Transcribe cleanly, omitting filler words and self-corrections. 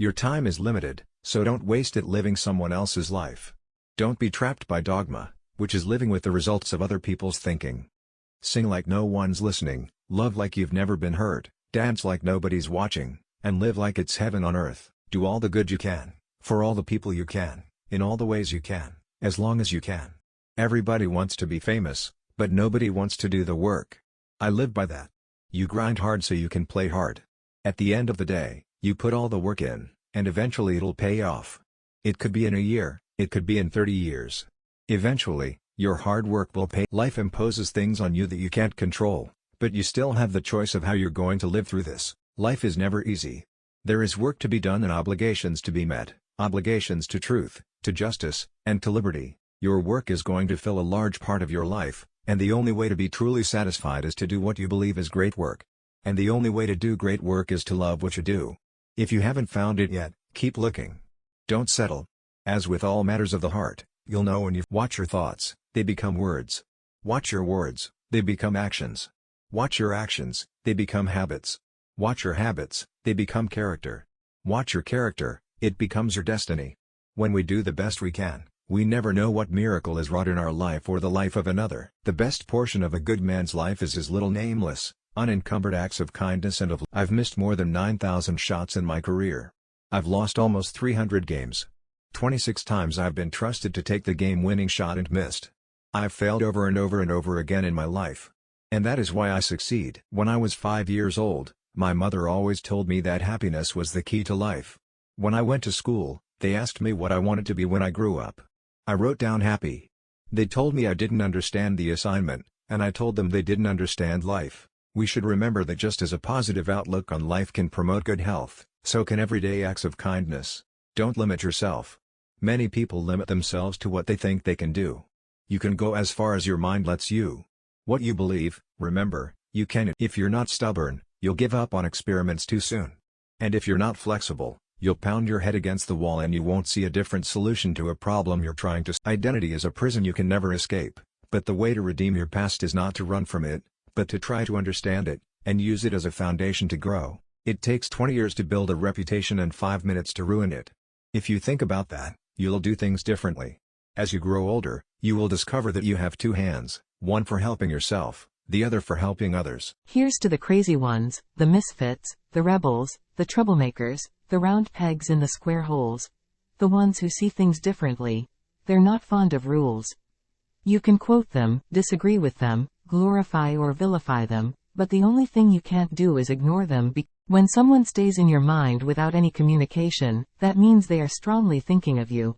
Your time is limited, so don't waste it living someone else's life. Don't be trapped by dogma, which is living with the results of other people's thinking. Sing like no one's listening, love like you've never been hurt, dance like nobody's watching, and live like it's heaven on earth. Do all the good you can, for all the people you can, in all the ways you can, as long as you can. Everybody wants to be famous, but nobody wants to do the work. I live by that. You grind hard so you can play hard. At the end of the day, you put all the work in, and eventually it'll pay off. It could be in a year, it could be in 30 years. Eventually, your hard work will pay. Life imposes things on you that you can't control, but you still have the choice of how you're going to live through this. Life is never easy. There is work to be done and obligations to be met, obligations to truth, to justice, and to liberty. Your work is going to fill a large part of your life, and the only way to be truly satisfied is to do what you believe is great work. And the only way to do great work is to love what you do. If you haven't found it yet, keep looking. Don't settle. As with all matters of the heart, you'll know when you watch your thoughts, they become words. Watch your words, they become actions. Watch your actions, they become habits. Watch your habits, they become character. Watch your character, it becomes your destiny. When we do the best we can, we never know what miracle is wrought in our life or the life of another. The best portion of a good man's life is his little nameless, unencumbered acts of kindness and of love. I've missed more than 9,000 shots in my career. I've lost almost 300 games. 26 times I've been trusted to take the game-winning shot and missed. I've failed over and over and over again in my life. And that is why I succeed. When I was 5 years old, my mother always told me that happiness was the key to life. When I went to school, they asked me what I wanted to be when I grew up. I wrote down happy. They told me I didn't understand the assignment, and I told them they didn't understand life. We should remember that just as a positive outlook on life can promote good health, so can everyday acts of kindness. Don't limit yourself. Many people limit themselves to what they think they can do. You can go as far as your mind lets you. What you believe, remember, you can. If you're not stubborn, you'll give up on experiments too soon. And if you're not flexible, you'll pound your head against the wall and you won't see a different solution to a problem you're trying to solve. Identity is a prison you can never escape, but the way to redeem your past is not to run from it, but to try to understand it, and use it as a foundation to grow. It takes 20 years to build a reputation and 5 minutes to ruin it. If you think about that, you'll do things differently. As you grow older, you will discover that you have two hands, one for helping yourself, the other for helping others. Here's to the crazy ones, the misfits, the rebels, the troublemakers, the round pegs in the square holes. The ones who see things differently. They're not fond of rules. You can quote them, disagree with them, glorify or vilify them, but the only thing you can't do is ignore them. When someone stays in your mind without any communication, that means they are strongly thinking of you.